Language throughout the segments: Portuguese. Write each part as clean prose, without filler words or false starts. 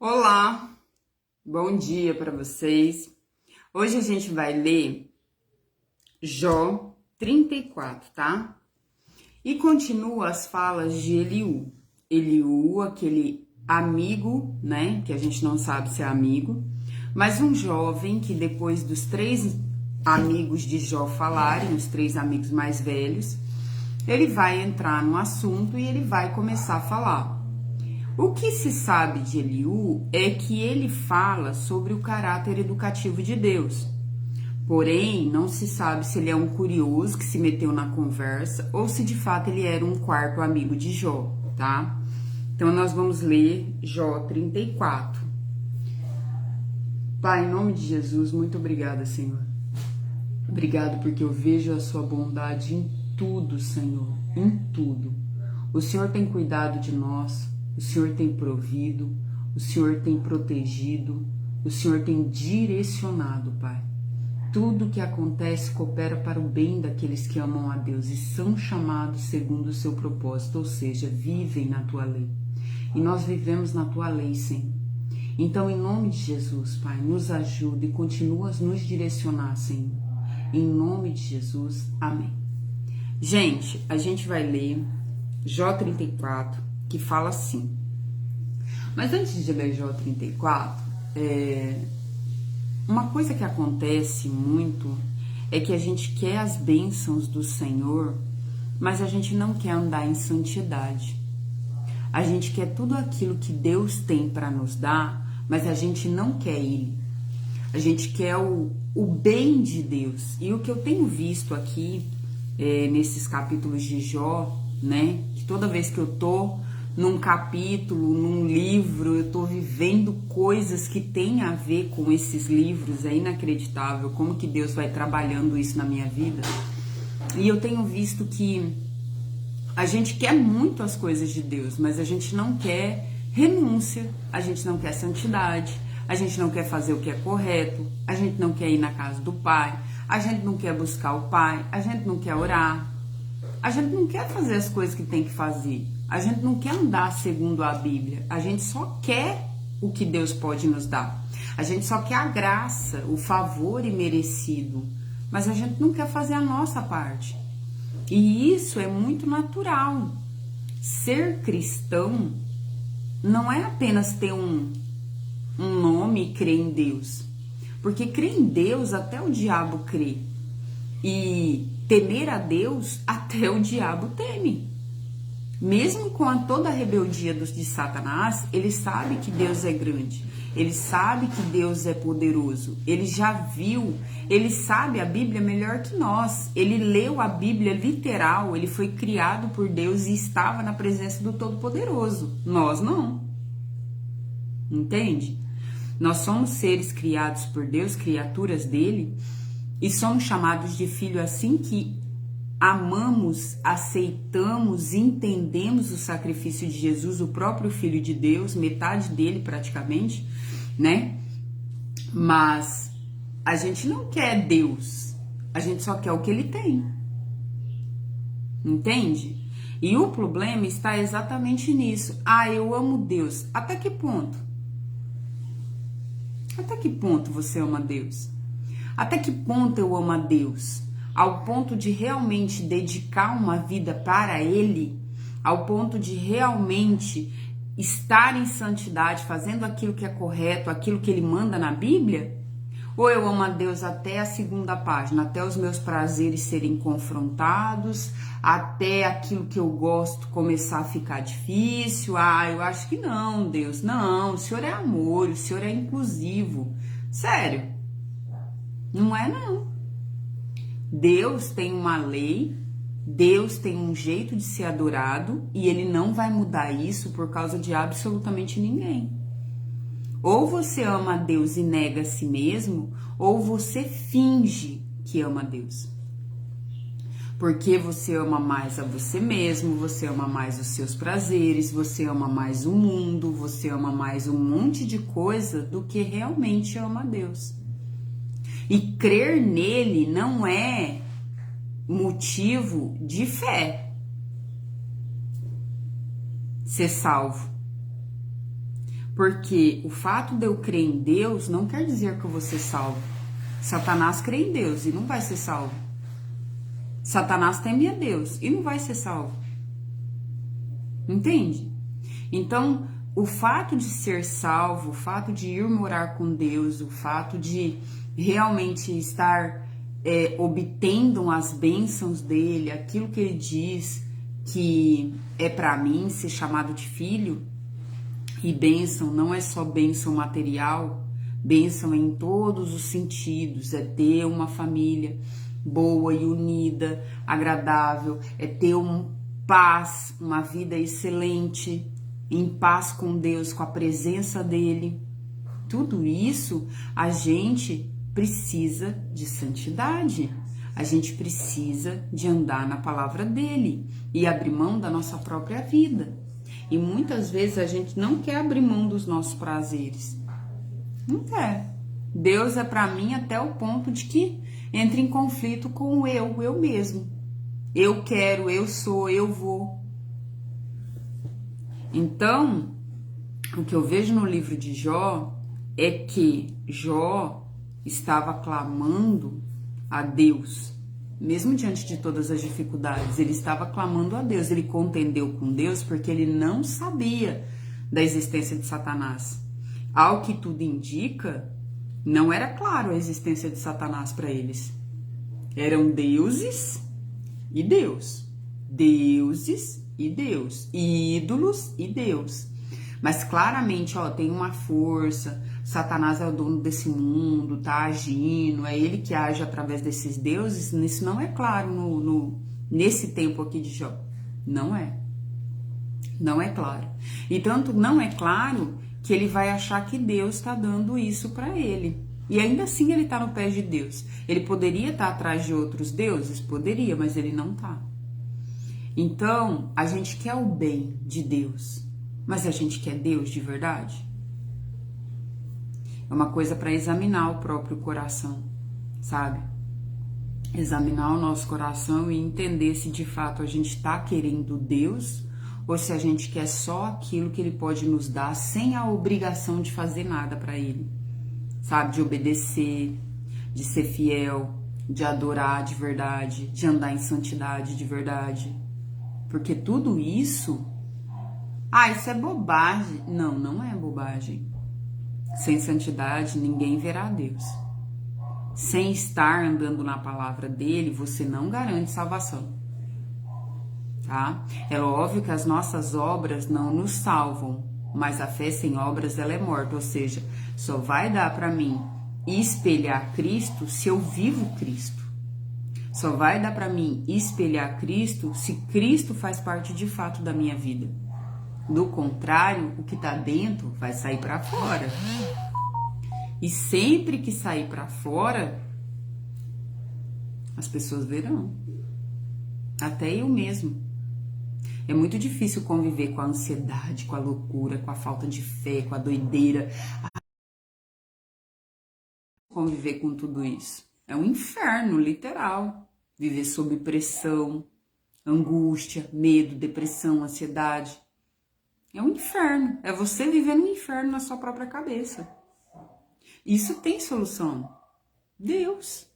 Olá, bom dia para vocês. Hoje a gente vai ler Jó 34, tá? E continua as falas de Eliú. Eliú, aquele amigo, né? Que a gente não sabe se é amigo, mas um jovem que depois dos três amigos de Jó falarem, os três amigos mais velhos, ele vai entrar no assunto e ele vai começar a falar. O que se sabe de Eliú é que ele fala sobre o caráter educativo de Deus. Porém, não se sabe se ele é um curioso que se meteu na conversa ou se de fato ele era um quarto amigo de Jó, tá? Então, nós vamos ler Jó 34. Pai, em nome de Jesus, muito obrigada, Senhor. Obrigado porque eu vejo a sua bondade em tudo, Senhor, em tudo. O Senhor tem cuidado de nós. O Senhor tem provido, o Senhor tem protegido, o Senhor tem direcionado, Pai. Tudo que acontece coopera para o bem daqueles que amam a Deus e são chamados segundo o seu propósito, ou seja, vivem na tua lei. E nós vivemos na tua lei, Senhor. Então, em nome de Jesus, Pai, nos ajuda e continua a nos direcionar, Senhor. Em nome de Jesus, amém. Gente, a gente vai ler Jó 34, que fala assim. Mas antes de ler Jó 34, uma coisa que acontece muito é que a gente quer as bênçãos do Senhor, mas a gente não quer andar em santidade. A gente quer tudo aquilo que Deus tem para nos dar, mas a gente não quer Ele. A gente quer o bem de Deus. E o que eu tenho visto aqui, nesses capítulos de Jó, né? Que toda vez que eu tô num capítulo, num livro, eu tô vivendo coisas que tem a ver com esses livros, é inacreditável como que Deus vai trabalhando isso na minha vida. E eu tenho visto que a gente quer muito as coisas de Deus, mas a gente não quer renúncia, a gente não quer santidade, a gente não quer fazer o que é correto, a gente não quer ir na casa do Pai, a gente não quer buscar o Pai, a gente não quer orar, a gente não quer fazer as coisas que tem que fazer. A gente não quer andar segundo a Bíblia, a gente só quer o que Deus pode nos dar. A gente só quer a graça, o favor imerecido, mas a gente não quer fazer a nossa parte. E isso é muito natural. Ser cristão não é apenas ter um nome e crer em Deus. Porque crer em Deus até o diabo crê. E temer a Deus até o diabo teme. Mesmo com toda a rebeldia de Satanás, ele sabe que Deus é grande, ele sabe que Deus é poderoso, ele já viu, ele sabe a Bíblia melhor que nós, ele leu a Bíblia literal, ele foi criado por Deus e estava na presença do Todo-Poderoso, nós não, entende? Nós somos seres criados por Deus, criaturas dele, e somos chamados de filho assim que amamos, aceitamos, entendemos o sacrifício de Jesus, o próprio Filho de Deus, metade dele praticamente, né? Mas a gente não quer Deus, a gente só quer o que ele tem, entende? E o problema está exatamente nisso. Ah, eu amo Deus. Até que ponto? Até que ponto você ama Deus? Até que ponto eu amo a Deus? Ao ponto de realmente dedicar uma vida para Ele, ao ponto de realmente estar em santidade, fazendo aquilo que é correto, aquilo que Ele manda na Bíblia? Ou eu amo a Deus até a segunda página, até os meus prazeres serem confrontados, até aquilo que eu gosto começar a ficar difícil? Ah, eu acho que não, Deus, não, o Senhor é amor, o Senhor é inclusivo. Sério, não é não. Deus tem uma lei, Deus tem um jeito de ser adorado e ele não vai mudar isso por causa de absolutamente ninguém. Ou você ama a Deus e nega a si mesmo, ou você finge que ama a Deus. Porque você ama mais a você mesmo, você ama mais os seus prazeres, você ama mais o mundo, você ama mais um monte de coisa do que realmente ama a Deus. E crer nele não é motivo de fé. Ser salvo. Porque o fato de eu crer em Deus não quer dizer que eu vou ser salvo. Satanás crê em Deus e não vai ser salvo. Satanás teme a Deus e não vai ser salvo. Entende? Então, o fato de ser salvo, o fato de ir morar com Deus, o fato de realmente estar obtendo as bênçãos dele, aquilo que ele diz que é para mim ser chamado de filho, e bênção não é só bênção material, bênção em todos os sentidos, é ter uma família boa e unida, agradável, é ter paz, uma vida excelente, em paz com Deus, com a presença dele. Tudo isso a gente precisa de santidade. A gente precisa de andar na palavra dele e abrir mão da nossa própria vida. E muitas vezes a gente não quer abrir mão dos nossos prazeres. Não quer. Deus é para mim até o ponto de que entra em conflito com o eu mesmo. Eu quero, eu sou, eu vou. Então, o que eu vejo no livro de Jó é que Jó estava clamando a Deus, mesmo diante de todas as dificuldades, ele estava clamando a Deus, ele contendeu com Deus porque ele não sabia da existência de Satanás. Ao que tudo indica, não era claro a existência de Satanás para eles. Eram deuses e Deus, deuses e Deus, ídolos e Deus. Mas claramente, tem uma força, Satanás é o dono desse mundo, tá agindo, é ele que age através desses deuses. Isso não é claro nesse tempo aqui de Jó. Não é. Não é claro. E tanto não é claro que ele vai achar que Deus está dando isso para ele. E ainda assim ele está no pé de Deus. Ele poderia estar atrás de outros deuses? Poderia, mas ele não está. Então, a gente quer o bem de Deus, mas a gente quer Deus de verdade? É uma coisa para examinar o próprio coração, sabe? Examinar o nosso coração e entender se de fato a gente está querendo Deus ou se a gente quer só aquilo que ele pode nos dar sem a obrigação de fazer nada para ele, sabe? De obedecer, de ser fiel, de adorar de verdade, de andar em santidade de verdade. Porque tudo isso... isso é bobagem. Não, não é bobagem. Sem santidade, ninguém verá a Deus. Sem estar andando na palavra dele, você não garante salvação. Tá? É óbvio que as nossas obras não nos salvam, mas a fé sem obras, ela é morta. Ou seja, só vai dar para mim espelhar Cristo se eu vivo Cristo. Só vai dar para mim espelhar Cristo se Cristo faz parte de fato da minha vida. Do contrário, o que tá dentro vai sair para fora. E sempre que sair para fora, as pessoas verão. Até eu mesmo. É muito difícil conviver com a ansiedade, com a loucura, com a falta de fé, com a doideira. Conviver com tudo isso. É um inferno, literal. Viver sob pressão, angústia, medo, depressão, ansiedade. É um inferno. É você vivendo um inferno na sua própria cabeça. Isso tem solução. Deus.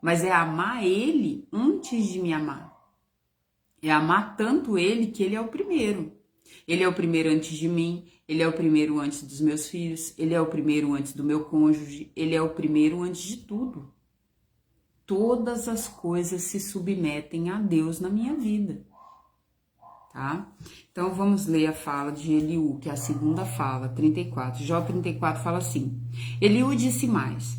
Mas é amar ele antes de me amar. É amar tanto ele que ele é o primeiro. Ele é o primeiro antes de mim. Ele é o primeiro antes dos meus filhos. Ele é o primeiro antes do meu cônjuge. Ele é o primeiro antes de tudo. Todas as coisas se submetem a Deus na minha vida. Tá? Então vamos ler a fala de Eliú, que é a segunda fala, 34. Jó 34 fala assim: Eliú disse mais: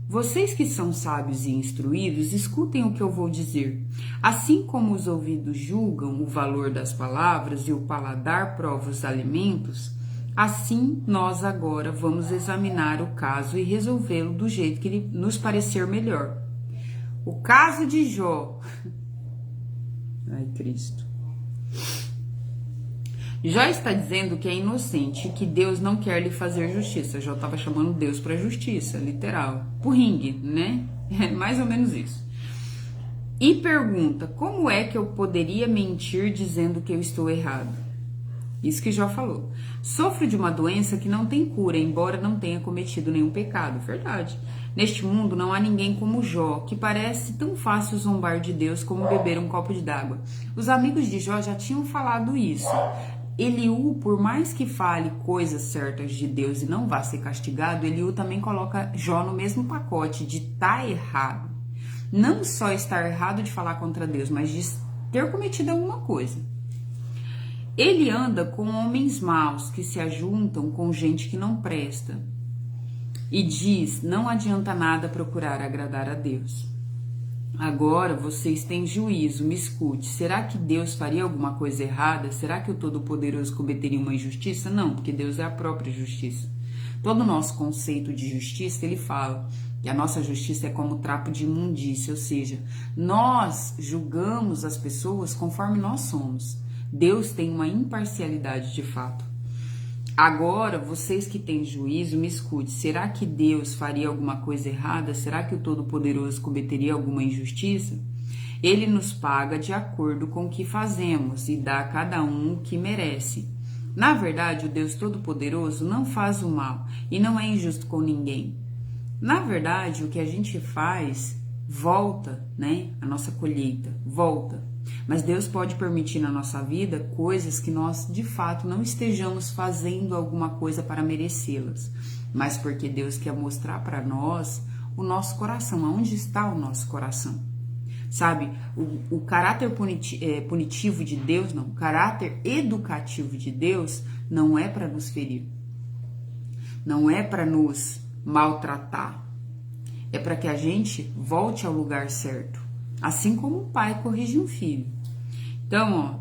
Vocês que são sábios e instruídos, escutem o que eu vou dizer. Assim como os ouvidos julgam o valor das palavras e o paladar prova os alimentos, assim nós agora vamos examinar o caso e resolvê-lo do jeito que nos parecer melhor. O caso de Jó. Ai, Cristo. Jó está dizendo que é inocente e que Deus não quer lhe fazer justiça. Jó estava chamando Deus para justiça, literal. Pro ringue, né? É mais ou menos isso. E pergunta: como é que eu poderia mentir dizendo que eu estou errado? Isso que Jó falou. Sofro de uma doença que não tem cura, embora não tenha cometido nenhum pecado. Verdade. Neste mundo não há ninguém como Jó, que parece tão fácil zombar de Deus como beber um copo de água. Os amigos de Jó já tinham falado isso. Eliú, por mais que fale coisas certas de Deus e não vá ser castigado, Eliú também coloca Jó no mesmo pacote de estar errado. Não só estar errado de falar contra Deus, mas de ter cometido alguma coisa. Ele anda com homens maus que se ajuntam com gente que não presta. E diz, não adianta nada procurar agradar a Deus. Agora vocês têm juízo, me escute. Será que Deus faria alguma coisa errada? Será que o Todo-Poderoso cometeria uma injustiça? Não, porque Deus é a própria justiça. Todo o nosso conceito de justiça, ele fala que a nossa justiça é como trapo de imundícia, ou seja, nós julgamos as pessoas conforme nós somos. Deus tem uma imparcialidade de fato. Agora, vocês que têm juízo, me escute. Será que Deus faria alguma coisa errada? Será que o Todo-Poderoso cometeria alguma injustiça? Ele nos paga de acordo com o que fazemos e dá a cada um o que merece. Na verdade, o Deus Todo-Poderoso não faz o mal e não é injusto com ninguém. Na verdade, o que a gente faz volta, né? A nossa colheita volta. Mas Deus pode permitir na nossa vida coisas que nós, de fato, não estejamos fazendo alguma coisa para merecê-las. Mas porque Deus quer mostrar para nós o nosso coração, aonde está o nosso coração. Sabe, o caráter punitivo de Deus, não, o caráter educativo de Deus não é para nos ferir. Não é para nos maltratar. É para que a gente volte ao lugar certo. Assim como um pai corrige um filho. Então, ó,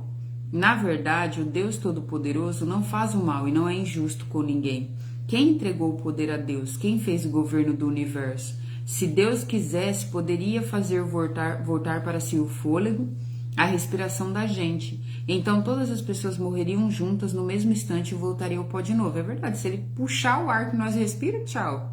na verdade, o Deus Todo-Poderoso não faz o mal e não é injusto com ninguém. Quem entregou o poder a Deus? Quem fez o governo do universo? Se Deus quisesse, poderia fazer voltar para si o fôlego, a respiração da gente. Então, todas as pessoas morreriam juntas no mesmo instante e voltariam ao pó de novo. É verdade, se ele puxar o ar que nós respiramos, tchau.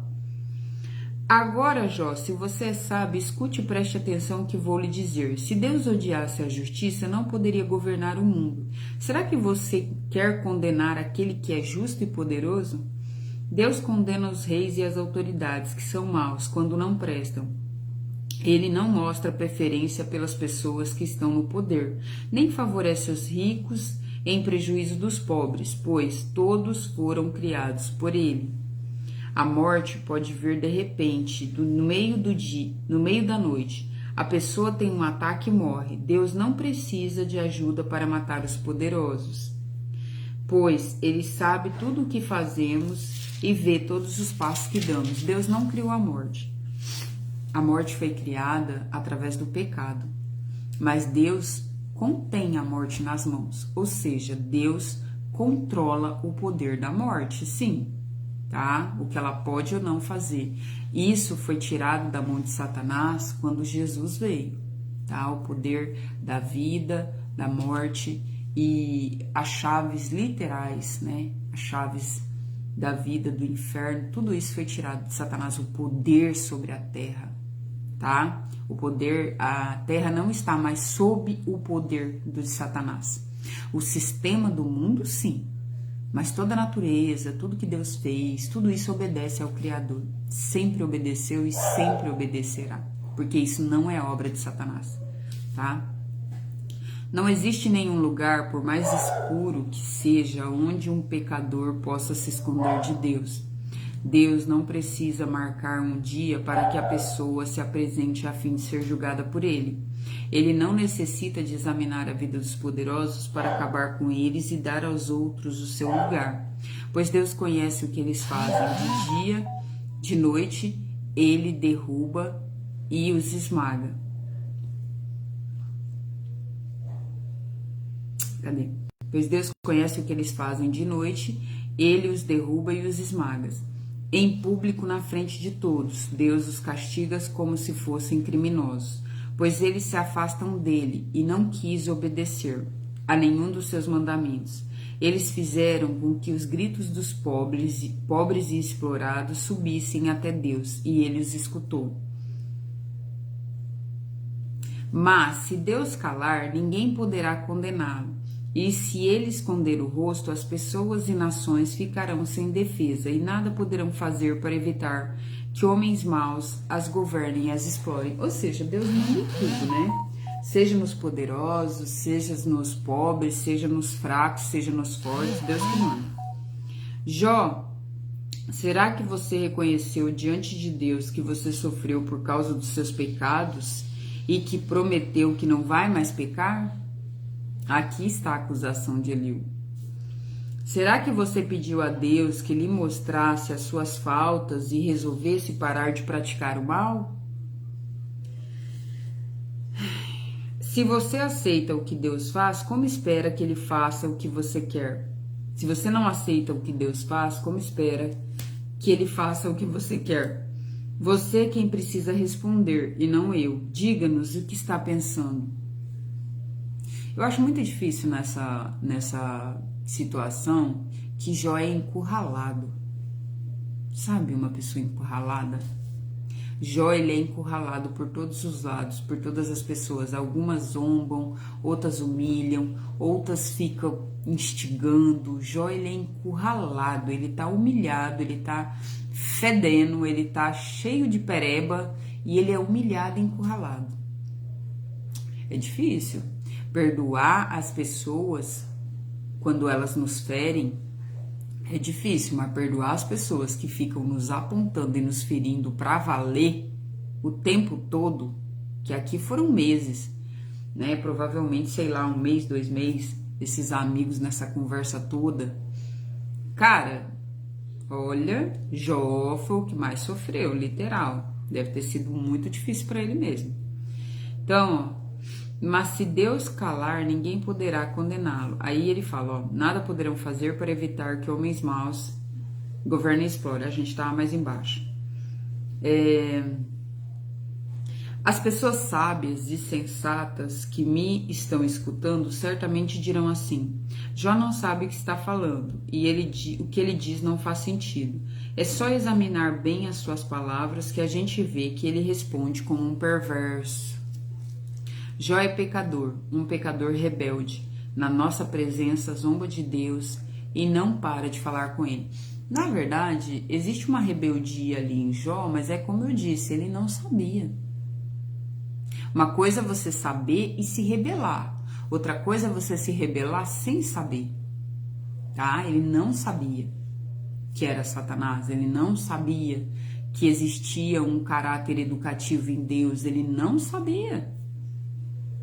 Agora, Jó, se você sabe, escute e preste atenção que vou lhe dizer. Se Deus odiasse a justiça, não poderia governar o mundo. Será que você quer condenar aquele que é justo e poderoso? Deus condena os reis e as autoridades, que são maus, quando não prestam. Ele não mostra preferência pelas pessoas que estão no poder, nem favorece os ricos em prejuízo dos pobres, pois todos foram criados por ele. A morte pode vir de repente, no meio do dia, no meio da noite. A pessoa tem um ataque e morre. Deus não precisa de ajuda para matar os poderosos, pois Ele sabe tudo o que fazemos e vê todos os passos que damos. Deus não criou a morte. A morte foi criada através do pecado, mas Deus contém a morte nas mãos, ou seja, Deus controla o poder da morte, sim. Tá? O que ela pode ou não fazer. Isso foi tirado da mão de Satanás quando Jesus veio, tá? O poder da vida, da morte e as chaves literais, né? As chaves da vida, do inferno, tudo isso foi tirado de Satanás, o poder sobre a terra, tá? O poder, a terra não está mais sob o poder de Satanás. O sistema do mundo, sim. Mas toda a natureza, tudo que Deus fez, tudo isso obedece ao Criador. Sempre obedeceu e sempre obedecerá. Porque isso não é obra de Satanás, tá? Não existe nenhum lugar, por mais escuro que seja, onde um pecador possa se esconder de Deus. Deus não precisa marcar um dia para que a pessoa se apresente a fim de ser julgada por ele. Ele não necessita de examinar a vida dos poderosos para acabar com eles e dar aos outros o seu lugar, pois Deus conhece o que eles fazem de dia, de noite, ele derruba e os esmaga. Cadê? Pois Deus conhece o que eles fazem de noite, ele os derruba e os esmaga. Em público, na frente de todos, Deus os castiga como se fossem criminosos, pois eles se afastam dele e não quis obedecer a nenhum dos seus mandamentos. Eles fizeram com que os gritos dos pobres e explorados subissem até Deus, e ele os escutou. Mas, se Deus calar, ninguém poderá condená-lo. E se ele esconder o rosto, as pessoas e nações ficarão sem defesa e nada poderão fazer para evitar que homens maus as governem e as explorem. Ou seja, Deus manda em tudo, né? Seja nos poderosos, seja nos pobres, seja nos fracos, seja nos fortes, Deus que manda. Jó, será que você reconheceu diante de Deus que você sofreu por causa dos seus pecados e que prometeu que não vai mais pecar? Aqui está a acusação de Eliú. Será que você pediu a Deus que lhe mostrasse as suas faltas e resolvesse parar de praticar o mal? Se você aceita o que Deus faz, como espera que ele faça o que você quer? Se você não aceita o que Deus faz, como espera que ele faça o que você quer? Você é quem precisa responder e não eu. Diga-nos o que está pensando. Eu acho muito difícil nessa situação que Jó é encurralado. Sabe uma pessoa encurralada? Jó, ele é encurralado por todos os lados, por todas as pessoas. Algumas zombam, outras humilham, outras ficam instigando. Jó, ele é encurralado, ele tá humilhado, ele tá fedendo, ele tá cheio de pereba e ele é humilhado e encurralado. É difícil. Perdoar as pessoas quando elas nos ferem é difícil, mas perdoar as pessoas que ficam nos apontando e nos ferindo pra valer o tempo todo, que aqui foram meses, né? Provavelmente, sei lá, 1 mês, 2 meses, esses amigos nessa conversa toda. Cara, olha, Jó foi o que mais sofreu, literal. Deve ter sido muito difícil pra ele mesmo. Então, ó, mas se Deus calar, ninguém poderá condená-lo. Aí ele fala, ó, nada poderão fazer para evitar que homens maus governem e explorem. A gente tá mais embaixo. As pessoas sábias e sensatas que me estão escutando certamente dirão assim, Jó não sabe o que está falando e o que ele diz não faz sentido. É só examinar bem as suas palavras que a gente vê que ele responde como um perverso. Jó é pecador, um pecador rebelde. Na nossa presença, zomba de Deus e não para de falar com ele. Na verdade, existe uma rebeldia ali em Jó, mas é como eu disse, ele não sabia. Uma coisa é você saber e se rebelar. Outra coisa é você se rebelar sem saber. Tá? Ele não sabia que era Satanás, ele não sabia que existia um caráter educativo em Deus, ele não sabia.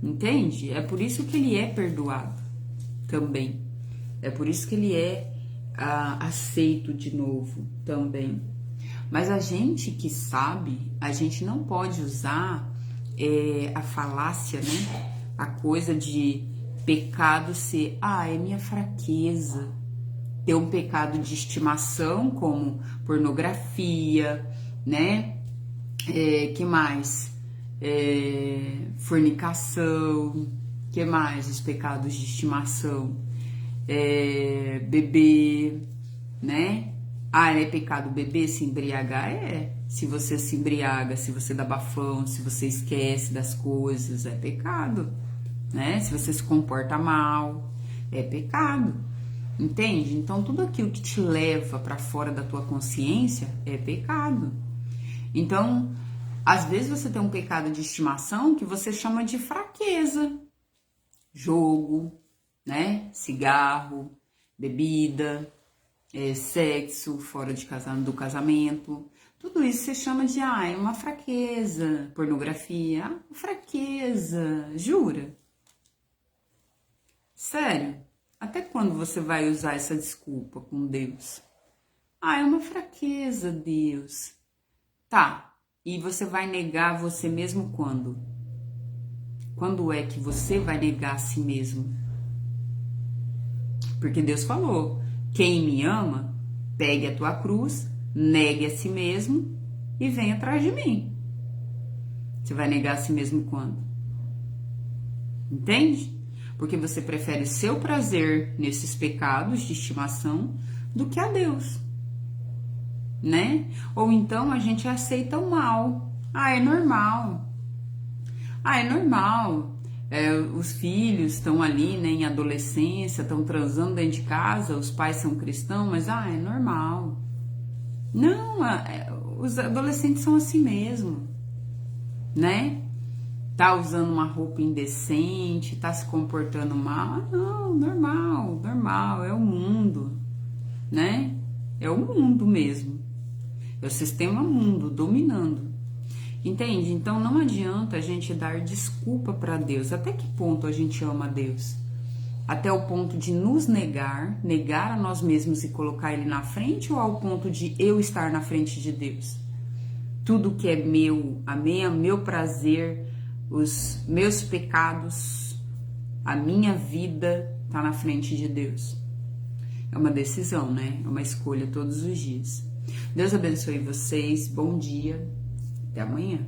Entende? É por isso que ele é perdoado também. É por isso que ele é aceito de novo também. Mas a gente que sabe, a gente não pode usar a falácia, né? A coisa de pecado ser, é minha fraqueza. Ter um pecado de estimação como pornografia, né? Que mais? Fornicação, que mais? Os pecados de estimação, beber, né? É pecado beber, se embriagar? Se você se embriaga, se você dá bafão, se você esquece das coisas, é pecado, né? Se você se comporta mal, é pecado, entende? Então tudo aquilo que te leva para fora da tua consciência é pecado. Então, às vezes você tem um pecado de estimação que você chama de fraqueza. Jogo, né? Cigarro, bebida, sexo fora do casamento. Tudo isso você chama de, é uma fraqueza. Pornografia, fraqueza. Jura? Sério? Até quando você vai usar essa desculpa com Deus? É uma fraqueza, Deus. Tá. E você vai negar você mesmo quando? Quando é que você vai negar a si mesmo? Porque Deus falou, quem me ama, pegue a tua cruz, negue a si mesmo e venha atrás de mim. Você vai negar a si mesmo quando? Entende? Porque você prefere o seu prazer nesses pecados de estimação do que a Deus. Né? Ou então a gente aceita o mal. É normal. É normal. Os filhos estão ali, né, em adolescência, estão transando dentro de casa, os pais são cristãos, mas é normal. Não, os adolescentes são assim mesmo, né? Tá usando uma roupa indecente, tá se comportando mal. Não, normal, é o mundo, né? É o mundo mesmo. É o sistema mundo dominando. Entende? Então não adianta a gente dar desculpa para Deus. Até que ponto a gente ama Deus? Até o ponto de nos negar a nós mesmos e colocar Ele na frente, ou ao ponto de eu estar na frente de Deus? Tudo que é meu, meu prazer, os meus pecados, a minha vida tá na frente de Deus. É uma decisão, né? É uma escolha todos os dias. Deus abençoe vocês. Bom dia. Até amanhã.